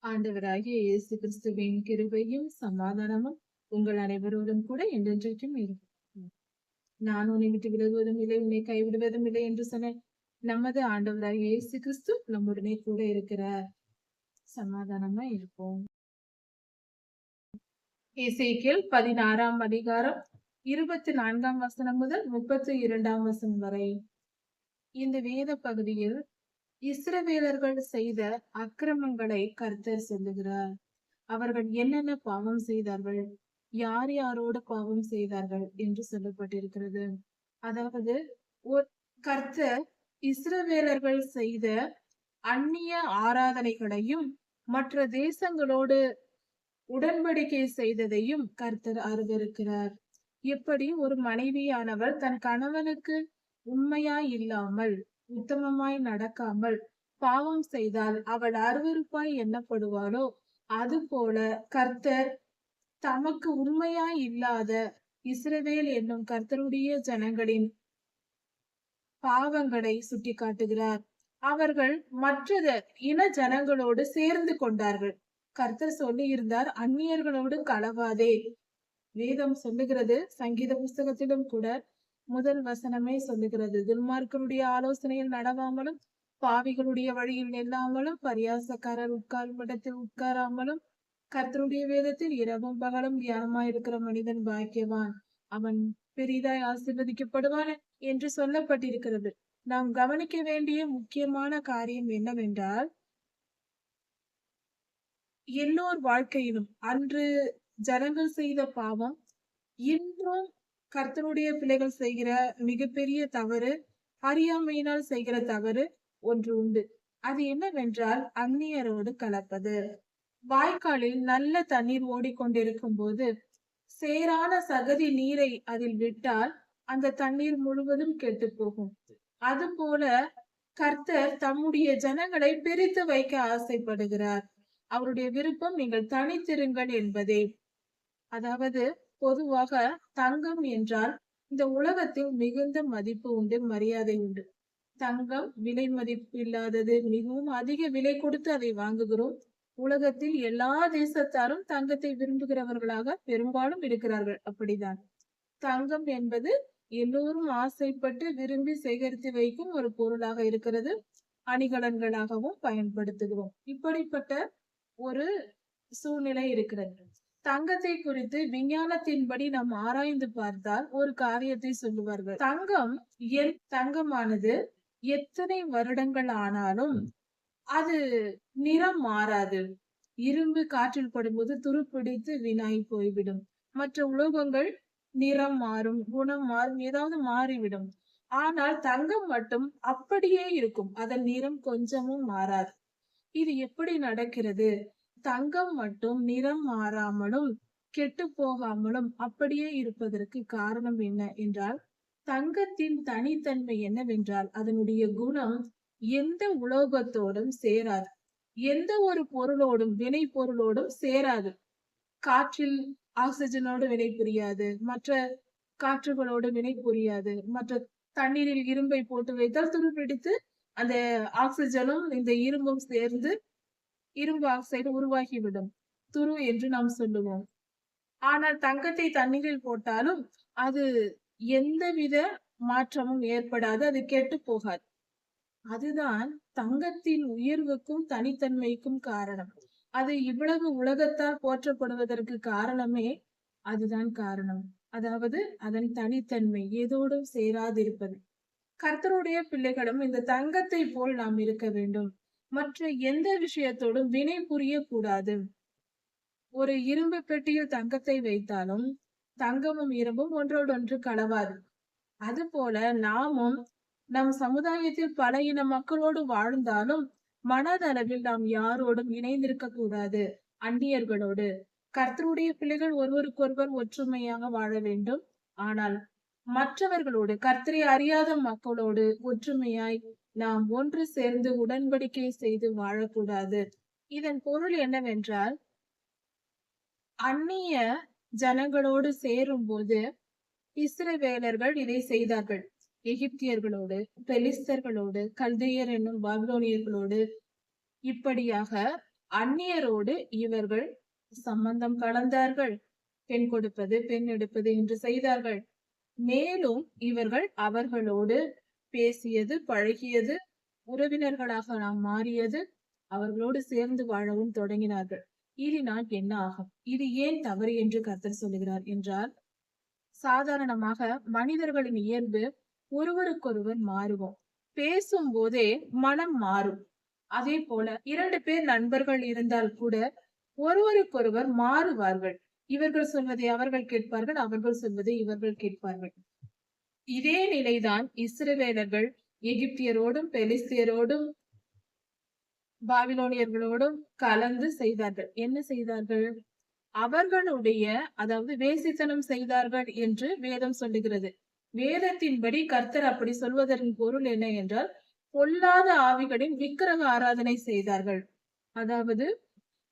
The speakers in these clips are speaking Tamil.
ஆண்டவராகிய இயேசு கிறிஸ்துவின் கிருபையும் சமாதானமும் உங்கள் அனைவரோடும் கூட என்றென்றைக்கும் இருக்கும். நான் உன்னை விட்டு விலகுவதும் இல்லை, உன்னை கைவிடுவதும் இல்லை என்று சொன்ன நமது ஆண்டவராகிய இயேசு கிறிஸ்து நம்முடனே கூட இருக்கிறார். சமாதானமா இருப்போம். எசேக்கியேல் 16ஆம் அதிகாரம் 24ஆம் வசனம் முதல் 32ஆம் வசனம் வரை. இந்த வேத பகுதியில் இஸ்ரவேலர்கள் செய்த அக்கிரமங்களை கர்த்தர் சொல்லுகிறார். அவர்கள் என்னென்ன பாவம் செய்தார்கள், யார் யாரோடு பாவம் செய்தார்கள் என்று சொல்லப்பட்டிருக்கிறது. அதாவது கர்த்தர் இஸ்ரவேலர்கள் செய்த அந்நிய ஆராதனைகளையும் மற்ற தேசங்களோடு உடன்படிக்கை செய்ததையும் கர்த்தர் அருவருக்கிறார். எப்படி ஒரு மனைவியானவள் தன் கணவனுக்கு உண்மையாய் இல்லாமல் உத்தமமாய் நடக்காமல் பாவம் செய்தால் அவள் அருவருப்பாய் எண்ணப்படுவாளோ, அது போல கர்த்தர் தமக்கு உண்மையாய் இல்லாத இஸ்ரவேல் என்னும் கர்த்தருடைய ஜனங்களின் பாவங்களை சுட்டி காட்டுகிறார். அவர்கள் மற்ற இன ஜனங்களோடு சேர்ந்து கொண்டார்கள். கர்த்தர் சொல்லி இருந்தார், அந்நியர்களோடு கலவாதே. வேதம் சொல்லுகிறது, சங்கீத புஸ்தகத்திலும் கூட முதல் வசனமே சொல்லுகிறது, துன்மார்க்கருடைய ஆலோசனையில் நடவாமலும் பாவிகளுடைய வழியில் நில்லாமலும் பரியாசக்காரர் உட்காரும் இடத்தில் உட்காராமலும் கர்த்தருடைய வேதத்தில் இரவும் பகலும் தியானமாயிருக்கிற மனிதன் பாக்கியவான், அவன் பெரிதாய் ஆசீர்வதிக்கப்படுவான் என்று சொல்லப்பட்டிருக்கிறது. நாம் கவனிக்க வேண்டிய முக்கியமான காரியம் என்னவென்றால், எல்லோர் வாழ்க்கையிலும் அன்று ஜனங்கள் செய்த பாவம் இன்றும் கர்த்தருடைய பிள்ளைகள் செய்கிற மிகப்பெரிய தவறு, அறியாமையினால் செய்கிற தவறு ஒன்று உண்டு. அது என்னவென்றால் அந்நியரோடு கலப்பது. வாய்க்காலில் நல்ல தண்ணீர் ஓடிக்கொண்டிருக்கும் போது சேரான சகதி நீரை அதில் விட்டால் அந்த தண்ணீர் முழுவதும் கெட்டு போகும். அதுபோல கர்த்தர் தம்முடைய ஜனங்களை பிரித்து வைக்க ஆசைப்படுகிறார். அவருடைய விருப்பம் நீங்கள் தனித்திருங்கள் என்பதே. அதாவது பொதுவாக தங்கம் என்றால் இந்த உலகத்தில் மிகுந்த மதிப்பு உண்டு, மரியாதை உண்டு. தங்கம் விலை மதிப்பு இல்லாதது, மிகவும் அதிக விலை கொடுத்து அதை வாங்குகிறோம். உலகத்தில் எல்லா தேசத்தாரும் தங்கத்தை விரும்புகிறவர்களாக பெரும்பாலும் இருக்கிறார்கள். அப்படிதான் தங்கம் என்பது எல்லோரும் ஆசைப்பட்டு விரும்பி சேகரித்து வைக்கும் ஒரு பொருளாக இருக்கிறது. அணிகலன்களாகவும் பயன்படுத்துகிறோம். இப்படிப்பட்ட ஒரு சூழ்நிலை இருக்கிறது. தங்கத்தை குறித்து விஞ்ஞானத்தின்படி நாம் ஆராய்ந்து பார்த்தால் ஒரு காரியத்தை சொல்லுவார்கள். தங்கமானது எத்தனை வருடங்கள் ஆனாலும் அது நிறம் மாறாது. இரும்பு காற்றில் படும்போது துருப்பிடித்து வீணாய் போய்விடும். மற்ற உலோகங்கள் நிறம் மாறும், குணம் மாறும், ஏதாவது மாறிவிடும். ஆனால் தங்கம் மட்டும் அப்படியே இருக்கும். அதன் நிறம் கொஞ்சமும் மாறாது. இது எப்படி நடக்கிறது? தங்கம் மட்டும் நிறம் மாறாமலும் கெட்டு போகாமலும் அப்படியே இருப்பதற்கு காரணம் என்ன என்றால், தங்கத்தின் தனித்தன்மை என்னவென்றால் அதனுடைய குணம் எந்த உலோகத்தோடும் சேராது, எந்த ஒரு பொருளோடும் வினை பொருளோடும் சேராது. காற்றில் ஆக்சிஜனோடு வினை புரியாது, மற்ற காற்றுகளோடு வினை புரியாது. மற்ற தண்ணீரில் இரும்பை போட்டு வைத்தால் துருப்பிடித்து அந்த ஆக்சிஜனும் இந்த இரும்பும் சேர்ந்து இரும்பு ஆக்சைடு உருவாகிவிடும். துரு என்று நாம் சொல்லுவோம். ஆனால் தங்கத்தை தண்ணீரில் போட்டாலும் அது எந்தவித மாற்றமும் ஏற்படாது, அது கெட்டு போகாது. அதுதான் தங்கத்தின் உயர்வுக்கும் தனித்தன்மைக்கும் காரணம். அது இவ்வளவு உலகத்தால் போற்றப்படுவதற்கு காரணமே அதுதான் காரணம். அதாவது அதன் தனித்தன்மை, ஏதோடும் சேராதிருப்பது. கர்த்தருடைய பிள்ளைகளும் இந்த தங்கத்தை போல் நாம் இருக்க வேண்டும். மற்ற எந்த விஷயத்தோடும் வினை புரியக்கூடாது. ஒரு இரும்பு பெட்டியில் தங்கத்தை வைத்தாலும் தங்கமும் இரும்பும் ஒன்றோடொன்று கலவாது. அது போல நாமும் நம் சமுதாயத்தில் பல இன மக்களோடு வாழ்ந்தாலும் மனதளவில் நாம் யாரோடும் இணைந்திருக்க கூடாது. அந்நியர்களோடு. கர்த்தருடைய பிள்ளைகள் ஒருவருக்கொருவர் ஒற்றுமையாக வாழ வேண்டும். ஆனால் மற்றவர்களோடு, கர்த்தரை அறியாத மக்களோடு ஒற்றுமையாய் நாம் ஒன்று சேர்ந்து உடன்படிக்கை செய்து வாழக்கூடாது. இதன் பொருள் என்னவென்றால், அந்நிய ஜனங்களோடு சேரும் போது இஸ்ரவேலர்கள் இதை செய்தார்கள். எகிப்தியர்களோடு, பெலிஸ்தர்களோடு, கல்தையர் என்னும் பாபிலோனியர்களோடு இப்படியாக அந்நியரோடு இவர்கள் சம்பந்தம் கலந்தார்கள். பெண் கொடுப்பது, பெண் எடுப்பது என்று செய்தார்கள். மேலும் இவர்கள் அவர்களோடு பேசியது, பழகியது, உறவினர்களாக நாம் மாறியது, அவர்களோடு சேர்ந்து வாழவும் தொடங்கினார்கள். இதனால் என்ன ஆகும்? இது ஏன் தவறு என்று கர்த்தர் சொல்லுகிறார் என்றால், சாதாரணமாக மனிதர்களின் இயல்பு ஒருவருக்கொருவர் மாறுவோம். பேசும் போதே மனம் மாறும். அதே போல 2 பேர் நண்பர்கள் இருந்தால் கூட ஒருவருக்கொருவர் மாறுவார்கள். இவர்கள் சொல்வதை அவர்கள் கேட்பார்கள், அவர்கள் சொல்வதை இவர்கள் கேட்பார்கள். இதே நிலைதான் இஸ்ரவேலர்கள் எகிப்தியரோடும் பெலிஸ்தியரோடும் பாபிலோனியர்களோடும் கலந்து செய்தார்கள். என்ன செய்தார்கள்? அவர்களுடைய, அதாவது வேசித்தனம் செய்தார்கள் என்று வேதம் சொல்லுகிறது. வேதத்தின்படி கர்த்தர் அப்படி சொல்வதன் பொருள் என்ன என்றால், பொல்லாத ஆவிகளின் விக்கிரக ஆராதனை செய்தார்கள். அதாவது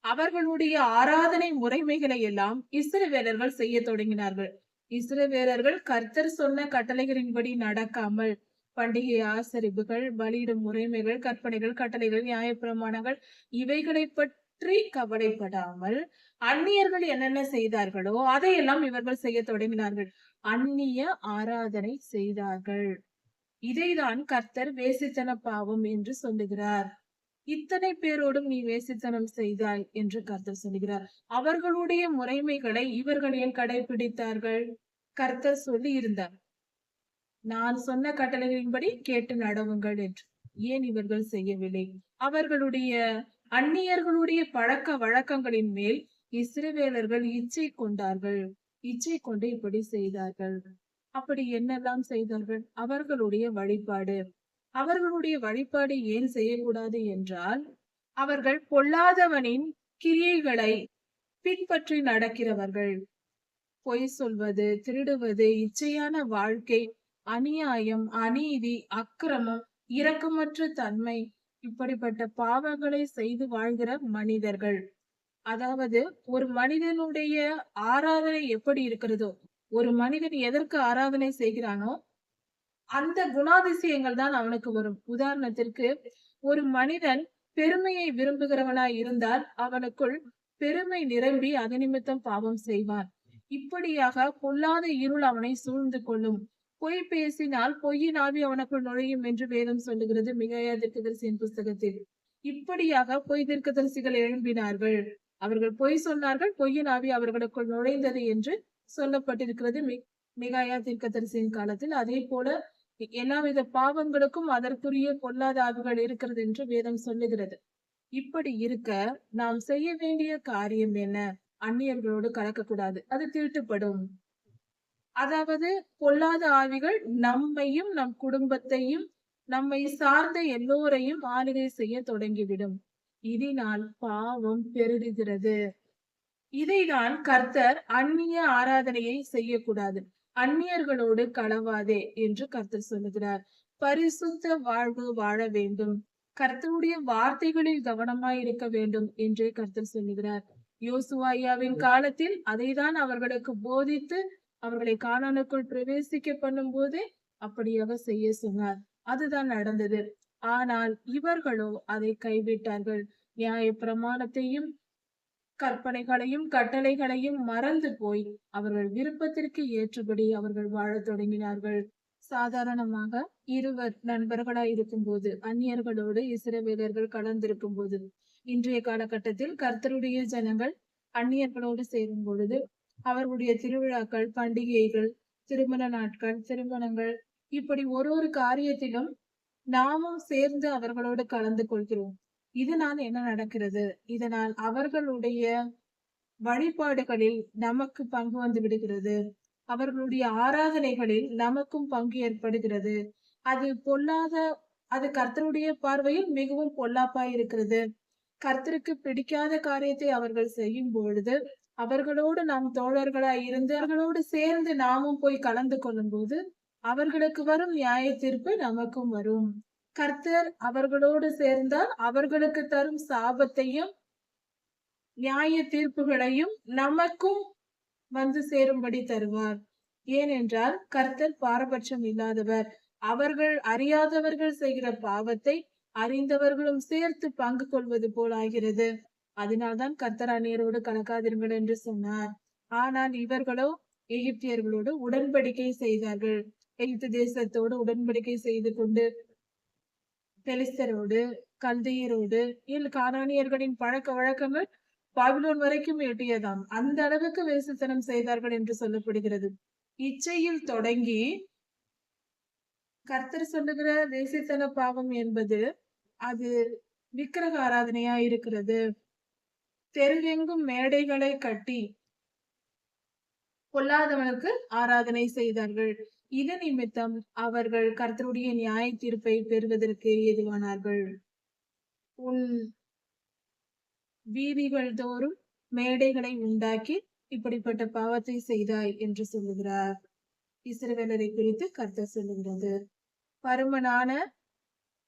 அவர்களுடைய ஆராதனை முறைமைகளை எல்லாம் இஸ்ரவேலர்கள் செய்ய தொடங்கினார்கள். இஸ்ரவேலர்கள் கர்த்தர் சொன்ன கட்டளைகளின்படி நடக்காமல் பண்டிகை ஆசரிப்புகள், பலியிடும் முறைமைகள், கற்பனைகள், கட்டளைகள், நியாயப்பிரமாணங்கள் இவைகளை பற்றி கவலைப்படாமல் அந்நியர்கள் என்னென்ன செய்தார்களோ அதையெல்லாம் இவர்கள் செய்ய தொடங்கினார்கள். அந்நிய ஆராதனை செய்தார்கள். இதைதான் கர்த்தர் வேசித்தன பாவம் என்று சொல்லுகிறார். இத்தனை பேரோடும் நீ வேசித்தனம் செய்தாய் என்று கர்த்தர் சொல்லுகிறார். அவர்களுடைய முறைமைகளை இவர்கள் ஏன் கடைபிடித்தார்கள்? கர்த்தர் சொல்லி இருந்தார், நான் சொன்ன கட்டளைகளின்படி கேட்டு நடவுங்கள் என்று. ஏன் இவர்கள் செய்யவில்லை? அவர்களுடைய அந்நியர்களுடைய பழக்க வழக்கங்களின் மேல் இஸ்ரவேலர்கள் இச்சை கொண்டார்கள். இச்சை கொண்டு இப்படி செய்தார்கள். அப்படி என்னெல்லாம் செய்தார்கள்? அவர்களுடைய வழிபாடு. அவர்களுடைய வழிபாடு ஏன் செய்யக்கூடாது என்றால், அவர்கள் பொல்லாதவனின் கிரியைகளை பின்பற்றி நடக்கிறவர்கள். பொய் சொல்வது, திருடுவது, இச்சையான வாழ்க்கை, அநியாயம், அநீதி, அக்கிரமம், இரக்கமற்ற தன்மை, இப்படிப்பட்ட பாவங்களை செய்து வாழ்கிற மனிதர்கள். அதாவது ஒரு மனிதனுடைய ஆராதனை எப்படி இருக்கிறதோ, ஒரு மனிதன் எதற்கு ஆராதனை செய்கிறானோ அந்த குணாதிசயங்கள் தான் அவனுக்கு வரும். உதாரணத்திற்கு, ஒரு மனிதன் பெருமையை விரும்புகிறவனாய் இருந்தால் அவனுக்குள் பெருமை நிரம்பி அது நிமித்தம் பாவம் செய்வான். இப்படியாக பொல்லாத இருள் அவனை சூழ்ந்து கொள்ளும். பொய் பேசினால் பொய்யின் ஆவி அவனுக்குள் நுழையும் என்று வேதம் சொல்லுகிறது மிகாயா தீர்க்கதரிசியின் புஸ்தகத்தில். இப்படியாக பொய் தீர்க்கதரிசிகள் எழும்பினார்கள். அவர்கள் பொய் சொன்னார்கள், பொய்யின் ஆவி அவர்களுக்குள் நுழைந்தது என்று சொல்லப்பட்டிருக்கிறது மிகாயா தீர்க்கதரிசியின் காலத்தில். அதே போல எல்லாவித பாவங்களுக்கும் அதற்குரிய பொல்லாத ஆவிகள் இருக்கிறது என்று வேதம் சொல்லுகிறது. இப்படி இருக்க நாம் செய்ய வேண்டிய காரியம் என்ன? அந்நியர்களோடு கலக்கக்கூடாது, அது தீட்டுப்படும். அதாவது பொல்லாத ஆவிகள் நம்மையும் நம் குடும்பத்தையும் நம்மை சார்ந்த எல்லோரையும் ஆளுகை செய்ய தொடங்கிவிடும். இதனால் பாவம் பெருகுகிறது. இதைதான் கர்த்தர் அந்நிய ஆராதனையை செய்யக்கூடாது, அந்நியர்களோடு களவாதே என்று கர்த்தர் சொல்லுகிறார். பரிசுத்த வாழ்வு வாழ வேண்டும், கர்த்தருடைய வார்த்தைகளில் கவனமாய் இருக்க வேண்டும் என்றே கர்த்தர் சொல்லுகிறார். யோசுவாயாவின் காலத்தில் அதைதான் அவர்களுக்கு போதித்து அவர்களை கானானுக்குள் பிரவேசிக்க பண்ணும் போதே அப்படியாக செய்ய சொன்னார். அதுதான் நடந்தது. ஆனால் இவர்களோ அதை கைவிட்டார்கள். நியாய பிரமாணத்தையும் கற்பனைகளையும் கட்டளைகளையும் மறந்து போய் அவர்கள் விருப்பத்திற்கு ஏற்றபடி அவர்கள் வாழத் தொடங்கினார்கள். சாதாரணமாக இருவர் நண்பர்களாய் இருக்கும்போது, அந்நியர்களோடு இஸ்ரவேலர்கள் கலந்திருக்கும் போது, இன்றைய காலகட்டத்தில் கர்த்தருடைய ஜனங்கள் அந்நியர்களோடு சேரும் பொழுது அவர்களுடைய திருவிழாக்கள், பண்டிகைகள், திருமண நாட்கள், திருமணங்கள், இப்படி ஒரு காரியத்திலும் நாமும் சேர்ந்து அவர்களோடு கலந்து கொள்கிறோம். இதனால் என்ன நடக்கிறது? இதனால் அவர்களுடைய வழிபாடுகளில் நமக்கு பங்கு வந்து விடுகிறது. அவர்களுடைய ஆராதனைகளில் நமக்கும் பங்கு ஏற்படுகிறது. அது பொல்லாத, அது கர்த்தருடைய பார்வையில் மிகவும் பொல்லாப்பாய் இருக்கிறது. கர்த்தருக்கு பிடிக்காத காரியத்தை அவர்கள் செய்யும் பொழுது அவர்களோடு நாம் தோழர்களாய் இருந்து அவர்களோடு சேர்ந்து நாமும் போய் கலந்து கொள்ளும் போது அவர்களுக்கு வரும் நியாய தீர்ப்பு நமக்கும் வரும். கர்த்தர் அவர்களோடு சேர்ந்தால் அவர்களுக்கு தரும் சாபத்தையும் நியாய தீர்ப்புகளையும் நமக்கும் வந்து சேரும்படி தருவார். ஏனென்றால் கர்த்தர் பாரபட்சம் இல்லாதவர். அவர்கள் அறியாதவர்கள் செய்கிற பாவத்தை அறிந்தவர்களும் சேர்த்து பங்கு கொள்வது போல் ஆகிறது. அதனால்தான் கர்த்தர் அந்நியரோடு கலக்காதிருங்கள் என்று சொன்னார். ஆனால் இவர்களோ எகிப்தியர்களோடு உடன்படிக்கை செய்தார்கள். எகிப்து தேசத்தோடு உடன்படிக்கை செய்து கொண்டு பெலிஸ்தரோடு, கல்தையரோடு, கானானியர்களின் பழக்க வழக்கங்கள் பாபிலோன் வரைக்கும் எட்டியதாம். அந்த அளவுக்கு வேசித்தனம் செய்தார்கள் என்று சொல்லப்படுகிறது. இச்சையில் தொடங்கி கர்த்தர் சொல்லுகிற வேசித்தன பாவம் என்பது அது விக்கிரக ஆராதனையா இருக்கிறது. தெருவெங்கும் மேடைகளை கட்டி பொல்லாதவனுக்கு ஆராதனை செய்தார்கள். இது நிமித்தம் அவர்கள் கர்த்தருடைய நியாய தீர்ப்பை பெறுவதற்கு ஏதுவானார்கள். உன் வீதிகள் தோறும் மேடைகளை உண்டாக்கி இப்படிப்பட்ட பாவத்தை செய்தாய் என்று சொல்லுகிறார். இஸ்ரவேலரை குறித்து கர்த்தர் சொல்லுகிறது. பருமனான,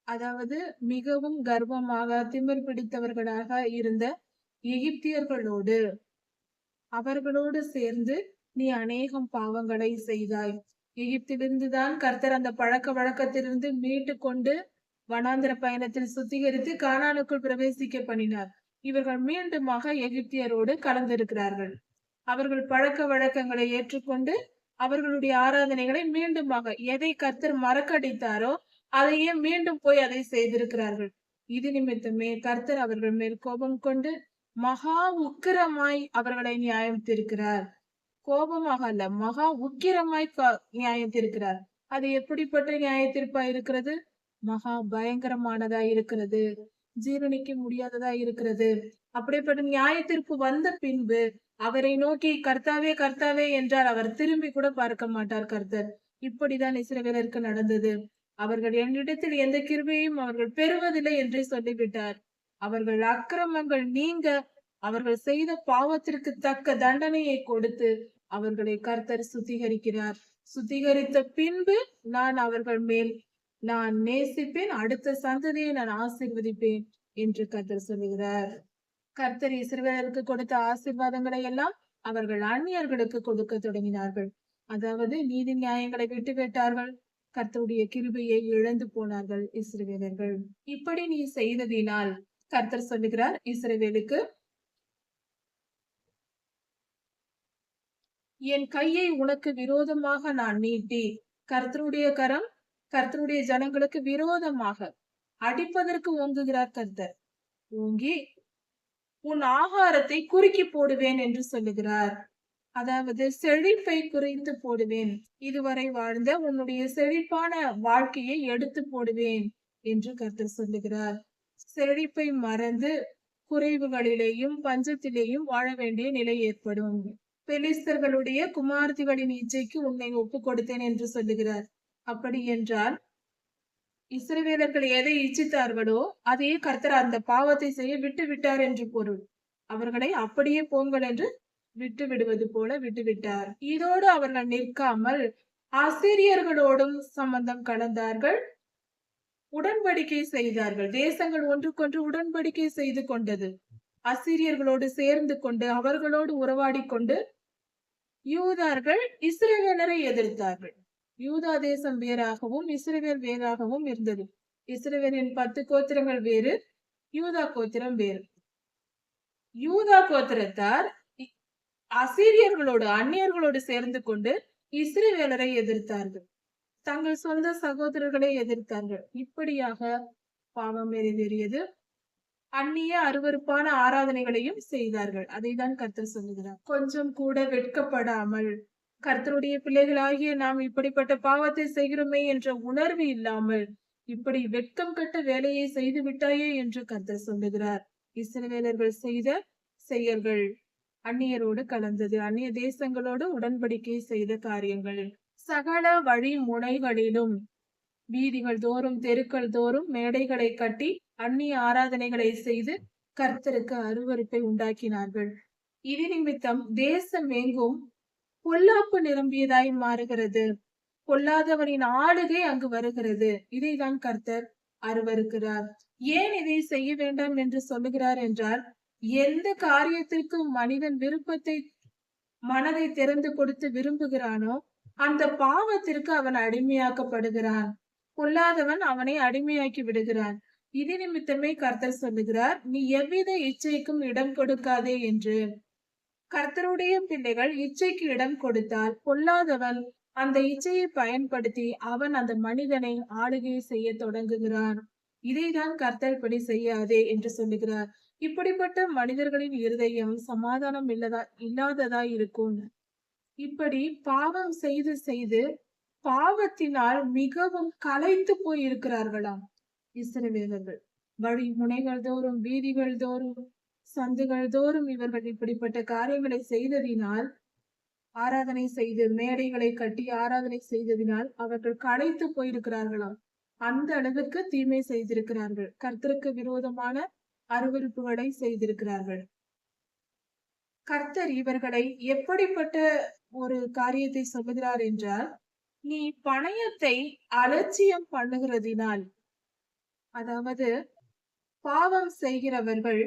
அதாவது மிகவும் கர்வமாக திமிர் பிடித்தவர்களாக இருந்த எகிப்தியர்களோடு அவர்களோடு சேர்ந்து நீ அநேகம் பாவங்களை செய்தாய். எகிப்திலிருந்துதான் கர்த்தர் அந்த பழக்க வழக்கத்திலிருந்து மீட்டு கொண்டு வனாந்திர பயணத்தில் சுத்திகரித்து கானானுக்குள் பிரவேசிக்க பண்ணினார். இவர்கள் மீண்டுமாக எகிப்தியரோடு கலந்திருக்கிறார்கள். அவர்கள் பழக்க வழக்கங்களை ஏற்றுக்கொண்டு அவர்களுடைய ஆராதனைகளை மீண்டுமாக எதை கர்த்தர் மறக்கடித்தாரோ அதையே மீண்டும் போய் அதை செய்திருக்கிறார்கள். இது நிமித்தமே கர்த்தர் அவர்கள் மேல் கோபம் கொண்டு மகா உக்கிரமாய் அவர்களை நியாயம் தீர்க்கிறார். கோபமாக அல்ல, மகா உக்கிரமாய் நியாயம் தீர்க்கிறார். அது எப்படிப்பட்ட நியாய தீர்ப்பா இருக்கிறது? மகா பயங்கரமானதா இருக்கிறது, ஜீரணிக்க முடியாததா இருக்கிறது. அப்படிப்பட்ட நியாய தீர்ப்பு வந்த பின்பு அவரை நோக்கி கர்த்தாவே கர்த்தாவே என்றால் அவர் திரும்பி கூட பார்க்க மாட்டார் கர்த்தர். இப்படிதான் இஸ்ரவேலருக்கு நடந்தது. அவர்கள் என்னிடத்தில் எந்த கிருபையும் அவர்கள் பெறுவதில்லை என்றே சொல்லிவிட்டார். அவர்கள் அக்கிரமங்கள் நீங்க அவர்கள் செய்த பாவத்திற்கு தக்க தண்டனையை கொடுத்து அவர்களை கர்த்தர் சுத்திகரிக்கிறார். சுத்திகரித்த பின்பு நான் அவர்கள் மேல் நான் நேசிப்பேன், அடுத்த சந்ததியை நான் ஆசீர்வதிப்பேன் என்று கர்த்தர் சொல்லுகிறார். கர்த்தர் இஸ்ரவேலருக்கு கொடுத்த ஆசீர்வாதங்களை எல்லாம் அவர்கள் அந்நியர்களுக்கு கொடுக்க தொடங்கினார்கள். அதாவது நீதி நியாயங்களை விட்டுவிட்டார்கள். கர்த்தருடைய கிருபையை இழந்து போனார்கள் இஸ்ரவேலர்கள். இப்படி நீ செய்ததினால் கர்த்தர் சொல்லுகிறார் இஸ்ரவேலுக்கு, என் கையை உனக்கு விரோதமாக நான் நீட்டி, கர்த்தருடைய கரம் கர்த்தருடைய ஜனங்களுக்கு விரோதமாக அடிப்பதற்கு ஓங்குகிறார் கர்த்தர். ஓங்கி உன் ஆகாரத்தை குறுக்கி போடுவேன் என்று சொல்லுகிறார். அதாவது செழிப்பை குறைந்து போடுவேன், இதுவரை வாழ்ந்த உன்னுடைய செழிப்பான வாழ்க்கையை எடுத்து போடுவேன் என்று கர்த்தர் சொல்லுகிறார். செழிப்பை மறந்து குறைவுகளிலேயும் பஞ்சத்திலேயும் வாழ வேண்டிய நிலை ஏற்படும். பெலிஸ்தர்களுடைய குமார்த்திகளின் இச்சைக்கு உன்னை ஒப்பு கொடுத்தேன் என்று சொல்லுகிறார். அப்படி என்றால் இஸ்ரவேலர்கள் எதை இச்சித்தார்களோ அதையே கர்த்தர் அந்த பாவத்தை செய்ய விட்டு விட்டார் என்று பொருள். அவர்களை அப்படியே போங்கள் என்று விட்டு விடுவது போல விட்டுவிட்டார். இதோடு அவர்கள் நிற்காமல் ஆசிரியர்களோடும் சம்பந்தம் கலந்தார்கள், உடன்படிக்கை செய்தார்கள். தேசங்கள் ஒன்றுக்கொன்று உடன்படிக்கை செய்து கொண்டது. அசீரியர்களோடு சேர்ந்து கொண்டு அவர்களோடு உறவாடி கொண்டு யூதர்கள் இஸ்ரவேலரை எதிர்த்தார்கள். யூதா தேசம் வேறாகவும் இஸ்ரவேல் வேறாகவும் இருந்தது. இஸ்ரவேலின் 10 கோத்திரங்கள் வேறு, யூதா கோத்திரம் வேறு. யூதா கோத்திரத்தார் அசீரியர்களோடு அந்நியர்களோடு சேர்ந்து கொண்டு இஸ்ரவேலரை எதிர்த்தார்கள். தங்கள் சொந்த சகோதரர்களை எதிர்த்தார்கள். இப்படியாக பாவம் நிறைவேறியது. அந்நிய அருவருப்பான ஆராதனைகளையும் செய்தார்கள். அதை தான் கர்த்தர் சொல்லுகிறார். கொஞ்சம் கூட வெட்கப்படாமல் கர்த்தருடைய பிள்ளைகளாகிய நாம் இப்படிப்பட்ட பாவத்தை செய்கிறோமே என்ற உணர்வு இல்லாமல் இப்படி வெட்கம் கட்ட வேலையை செய்து விட்டாயே என்று கர்த்தர் சொல்லுகிறார். இஸ்ரவேலர்கள் செய்த செயல்கள் அந்நியரோடு கலந்தது, அந்நிய தேசங்களோடு உடன்படிக்கை செய்த காரியங்கள். சகல வழி முனைகளிலும் வீதிகள் தோறும் தெருக்கள் தோறும் மேடைகளை கட்டி அந்நிய ஆராதனைகளை செய்து கர்த்தருக்கு அருவருப்பை உண்டாக்கினார்கள். இது நிமித்தம் தேசம் எங்கும் பொல்லாப்பு நிரம்பியதாய் மாறுகிறது. பொல்லாதவரின் ஆளுகை அங்கு வருகிறது. இதைதான் கர்த்தர் அருவருக்கிறார். ஏன் இதை செய்ய வேண்டாம் என்று சொல்லுகிறார் என்றால், எந்த காரியத்திற்கும் மனிதன் விருப்பத்தை மனதை திறந்து கொடுத்து விரும்புகிறானோ அந்த பாவத்திற்கு அவன் அடிமையாக்கப்படுகிறான். பொல்லாதவன் அவனை அடிமையாக்கி விடுகிறான். இது நிமித்தமே கர்த்தர் சொல்லுகிறார், நீ எவ்வித இச்சைக்கும் இடம் கொடுக்காதே என்று. கர்த்தருடைய பிள்ளைகள் இச்சைக்கு இடம் கொடுத்தால் பொல்லாதவன் அந்த இச்சையை பயன்படுத்தி அவன் அந்த மனிதனை ஆளுகை செய்ய தொடங்குகிறான். இதைதான் கர்த்தர் இப்படி செய்யாதே என்று சொல்லுகிறார். இப்படிப்பட்ட மனிதர்களின் இருதயம் சமாதானம் இல்லாததா இருக்கும். இப்படி பாவம் செய்து செய்து பாவத்தினால் மிகவும் களைத்து போய் இருக்கிறார்களாம் இஸ்ரவேலர்கள். வழி முனைகள் தோறும், வீதிகள் தோறும், சந்துகள் தோறும் இவர்கள் இப்படிப்பட்ட காரியங்களை செய்ததினால், ஆராதனை செய்து மேடைகளை கட்டி ஆராதனை செய்ததினால் அவர்கள் களைத்து போயிருக்கிறார்களாம். அந்த அளவுக்கு தீமை செய்திருக்கிறார்கள். கர்த்தருக்கு விரோதமான அருவருப்புகளை செய்திருக்கிறார்கள். கர்த்தர் இவர்களை எப்படிப்பட்ட ஒரு காரியத்தை சொல்லுகிறார் என்றால், நீ பணயத்தை அலட்சியம் பண்ணுகிறதினால், அதாவது பாவம் செய்கிறவர்கள்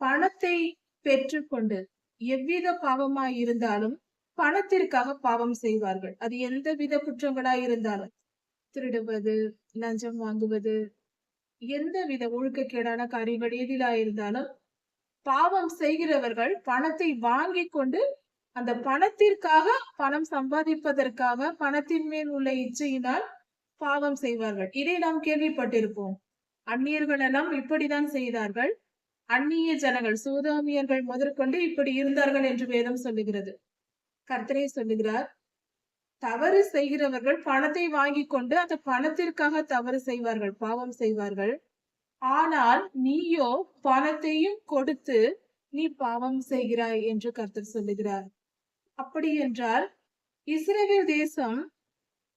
பணத்தை பெற்றுக்கொண்டு எவ்வித பாவமாய் இருந்தாலும் பணத்திற்காக பாவம் செய்வார்கள். அது எந்தவித குற்றங்களாய் இருந்தாலும், திருடுவது, லஞ்சம் வாங்குவது, எந்தவித ஒழுக்கக்கேடான காரியங்கள் எதிலாயிருந்தாலும் பாவம் செய்கிறவர்கள் பணத்தை வாங்கி கொண்டு அந்த பணத்திற்காக, பணம் சம்பாதிப்பதற்காக, பணத்தின் மேல் உள்ள இச்சையினால் பாவம் செய்வார்கள். இதை நாம் கேள்விப்பட்டிருப்போம். அந்நியர்கள் எல்லாம் இப்படிதான் செய்தார்கள். அந்நிய ஜனங்கள், சோதோமியர்கள் முதற்கொண்டு இப்படி இருந்தார்கள் என்று வேதம் சொல்லுகிறது. கர்த்தரே சொல்லுகிறார், தவறு செய்கிறவர்கள் பணத்தை வாங்கி கொண்டு அந்த பணத்திற்காக தவறு செய்வார்கள், பாவம் செய்வார்கள். ஆனால் நீயோ பணத்தையும் கொடுத்து நீ பாவம் செய்கிறாய் என்று கர்த்தர் சொல்லுகிறார். அப்படி என்றால் இஸ்ரவேல் தேசம்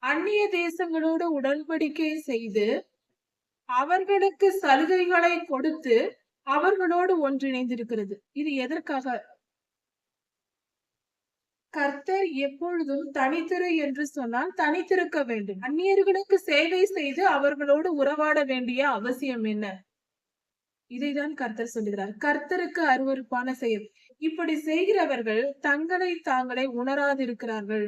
அந்நிய தேசங்களோடு உடன்படிக்கை செய்து அவர்களுக்கு சலுகைகளை கொடுத்து அவர்களோடு ஒன்றிணைந்திருக்கிறது. இது எதற்காக? கர்த்தர் எப்பொழுதும் தனித்திரு என்று சொன்னால் தனித்திருக்க வேண்டும். அந்நியர்களுக்கு சேவை செய்து அவர்களோடு உறவாட வேண்டிய அவசியம் என்ன? இதைதான் கர்த்தர் சொல்லுகிறார். கர்த்தருக்கு அருவருப்பான செயல். இப்படி செய்கிறவர்கள் தங்களை தாங்களே உணராதிருக்கிறார்கள்.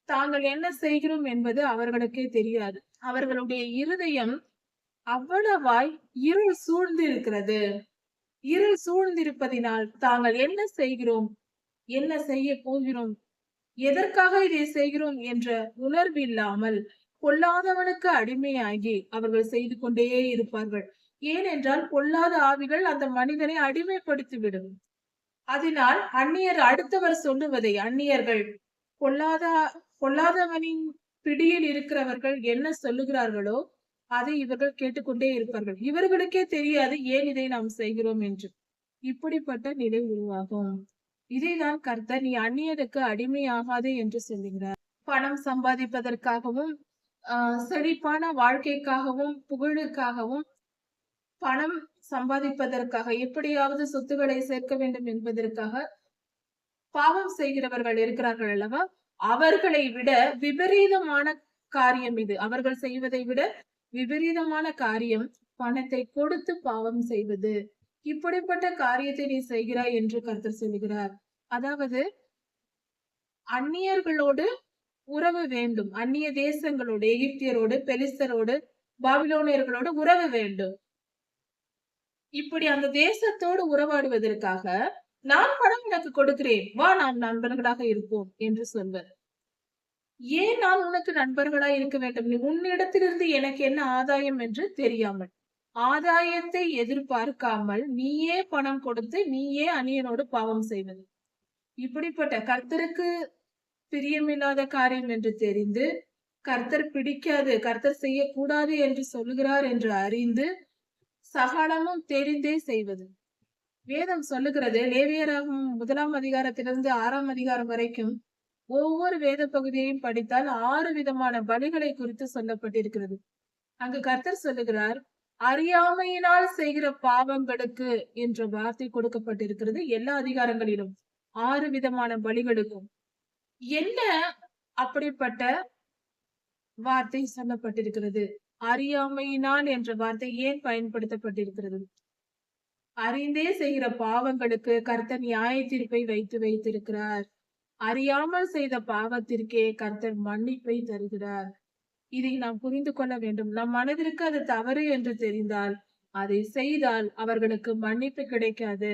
தாங்கள் என்ன செய்கிறோம் என்பது அவர்களுக்கே தெரியாது. அவர்களுடைய இருதயம் அவ்வளவாய் இருள் சூழ்ந்து இருக்கிறது. இருள் சூழ்ந்திருப்பதினால் தாங்கள் என்ன செய்கிறோம், என்ன செய்ய போகிறோம், எதற்காக இதை செய்கிறோம் என்ற உணர்வு இல்லாமல் பொல்லாதவனுக்கு அடிமையாகி அவர்கள் செய்து கொண்டே இருப்பார்கள். ஏனென்றால் பொல்லாத ஆவிகள் அந்த மனிதனை அடிமைப்படுத்திவிடும். அதனால் அந்நியர் அடுத்தவர் சொல்லுவதை, அந்நியர்கள் பொல்லாதவனின் பிடியில் இருக்கிறவர்கள் என்ன சொல்லுகிறார்களோ அதை இவர்கள் கேட்டுக்கொண்டே இருப்பார்கள். இவர்களுக்கே தெரியாது ஏன் இதை நாம் செய்கிறோம் என்று. இப்படிப்பட்ட நிலை உருவாகும். இதைதான் கர்த்தர், நீ அந்நியருக்கு அடிமையாகாதே என்று சொல்லுகிறார். பணம் சம்பாதிப்பதற்காகவும், செழிப்பான வாழ்க்கைக்காகவும், புகழுக்காகவும், பணம் சம்பாதிப்பதற்காக, எப்படியாவது சொத்துக்களை சேர்க்க வேண்டும் என்பதற்காக பாவம் செய்கிறவர்கள் இருக்கிறார்கள் அல்லவா? அவர்களை விட விபரீதமான காரியம் இது. அவர்கள் செய்வதை விட விபரீதமான காரியம் பணத்தை கொடுத்து பாவம் செய்வது. இப்படிப்பட்ட காரியத்தை நீ செய்கிறாய் என்று கர்த்தர் சொல்லுகிறார். அதாவது அந்நியர்களோடு உறவு வேண்டும். அந்நிய தேசங்களோடு, எகிப்தியரோடு, பெலிஸ்தரோடு, பாபிலோனியர்களோடு உறவு வேண்டும். இப்படி அந்த தேசத்தோடு உறவாடுவதற்காக நான் பணம் உனக்கு கொடுக்கிறேன், வா நாம் நண்பர்களாக இருப்போம் என்று சொல்வர். ஏன் நான் உனக்கு நண்பர்களாய் இருக்க வேண்டும்? உன்னிடத்திலிருந்து எனக்கு என்ன ஆதாயம் என்று தெரியாமல், ஆதாயத்தை எதிர்பார்க்காமல் நீயே பணம் கொடுத்து நீயே அந்நியனோடு பாவம் செய்வது. இப்படிப்பட்ட கர்த்தருக்கு பிரியமில்லாத காரியம் என்று தெரிந்து, கர்த்தர் பிடிக்காது, கர்த்தர் செய்யக்கூடாது என்று சொல்லுகிறார் என்று அறிந்து சகலமும் தெரிந்தே செய்வது. வேதம் சொல்லுகிறது, லேவியராகமம் 1ஆம் அதிகாரத்திலிருந்து 6ஆம் அதிகாரம் வரைக்கும் ஒவ்வொரு வேத பகுதியையும் படித்தால் 6 விதமான பலிகளை குறித்து சொல்லப்பட்டிருக்கிறது. அங்கு கர்த்தர் சொல்லுகிறார், அறியாமையினால் செய்கிற பாவங்களுக்கு என்ற வார்த்தை கொடுக்கப்பட்டிருக்கிறது. எல்லா அதிகாரங்களிலும் 6 விதமான பலிகளுக்கும் என்ன அப்படிப்பட்ட வார்த்தை சொல்லப்பட்டிருக்கிறது? அறியாமையினால் என்ற வார்த்தை ஏன் பயன்படுத்தப்பட்டிருக்கிறது? அறிந்தே செய்கிற பாவங்களுக்கு கர்த்தர் நியாய தீர்ப்பை வைத்திருக்கிறார். அறியாமல் செய்த பாவத்திற்கே கர்த்தர் மன்னிப்பை தருகிறார். இதை நாம் புரிந்து கொள்ள வேண்டும். நம் மனதிற்கு அது தவறு என்று தெரிந்தால் அதை செய்தால் அவர்களுக்கு மன்னிப்பு கிடைக்காது.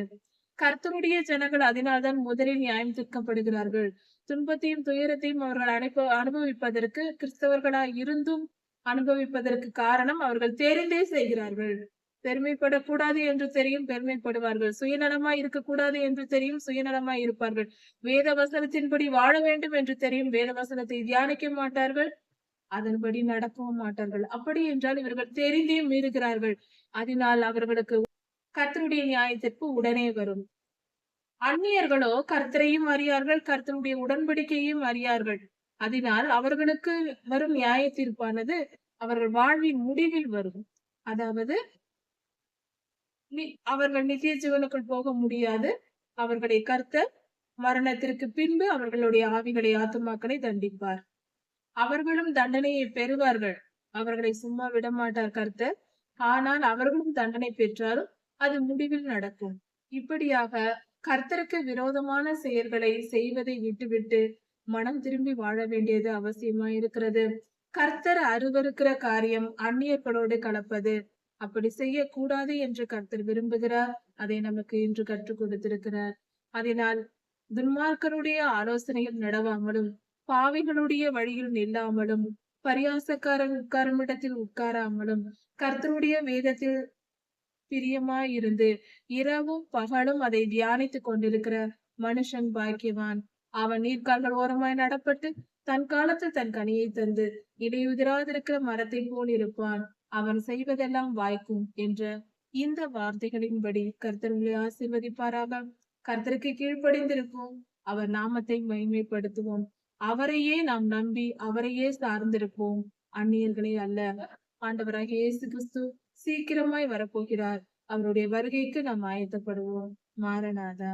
கர்த்தருடைய ஜனங்கள் அதனால்தான் முதலில் நியாயம் தீர்க்கப்படுகிறார்கள். துன்பத்தையும் துயரத்தையும் அவர்கள் அனுபவிப்பதற்கு கிறிஸ்தவர்களாய் இருந்தும் அனுபவிப்பதற்கு காரணம் அவர்கள் தெரிந்தே செய்கிறார்கள். பெருமைப்படக்கூடாது என்று தெரியும் பெருமைப்படுவார்கள். சுயநலமாய் இருக்கக்கூடாது என்று தெரியும் சுயநலமாய் இருப்பார்கள். வேத வசனத்தின்படி வாழ வேண்டும் என்று தெரியும் வேத வசனத்தை தியானிக்க மாட்டார்கள். அதன்படி நடக்கவும் மாட்டார்கள். அப்படி என்றால் இவர்கள் தெரிந்தே மீறுகிறார்கள். அதனால் அவர்களுக்கு கர்த்தருடைய நியாயத்திற்கு உடனே வரும். அந்நியர்களோ கர்த்தரையும் அறியார்கள், கர்த்தருடைய உடன்படிக்கையையும் அறியார்கள். அதனால் அவர்களுக்கு வரும் நியாய தீர்ப்பானது அவர்கள் வாழ்வின் முடிவில் வரும். அதாவது அவர்கள் நித்திய ஜீவனுக்குள் போக முடியாது. அவர்களை கர்த்தர் மரணத்திற்கு பின்பு அவர்களுடைய ஆவிகளை ஆத்துமாக்களை தண்டிப்பார். அவர்களும் தண்டனையை பெறுவார்கள். அவர்களை சும்மா விடமாட்டார் கர்த்தர். ஆனால் அவர்களும் தண்டனை பெற்றாலும் அது முடிவில் நடக்கும். இப்படியாக கர்த்தருக்கு விரோதமான செயல்களை செய்வதை விட்டுவிட்டு மனம் திரும்பி வாழ வேண்டியது அவசியமா இருக்கிறது. கர்த்தர் அருவருக்கிற காரியம் அந்நியர்களோடு கலப்பது. அப்படி செய்யக்கூடாது என்று கர்த்தர் விரும்புகிறார். அதை நமக்கு இன்று கற்றுக் கொடுத்திருக்கிறார். அதனால் துன்மார்க்கருடைய ஆலோசனையில் நடவாமலும் பாவிகளுடைய வழியில் நில்லாமலும் பரியாசக்காரன் உட்காரும் இடத்தில் உட்காராமலும் கர்த்தருடைய வேதத்தில் பிரியமாயிருந்து இரவும் பகலும் அதை தியானித்துக் கொண்டிருக்கிற மனுஷன் பாக்கியவான். அவன் நீர்க்கால்கள் ஓரமாய் நடப்பட்டு தன் காலத்தில் தன் கனியை தந்து இடையுதிராதிருக்கிற மரத்தை போல் இருப்பான். அவன் செய்வதெல்லாம் வாய்க்கும் என்ற இந்த வார்த்தைகளின்படி கர்த்தர் உங்களை ஆசீர்வதிப்பாராக. கர்த்தருக்கு கீழ்ப்படிந்திருப்போம். அவர் நாமத்தை மகிமைப்படுத்துவோம். அவரையே நாம் நம்பி அவரையே சார்ந்திருப்போம், அந்நியர்களே அல்ல. ஆண்டவராகிய இயேசு கிறிஸ்து சீக்கிரமாய் வரப்போகிறார். அவருடைய வருகைக்கு நாம் ஆயத்தப்படுவோம். மாரநாதா.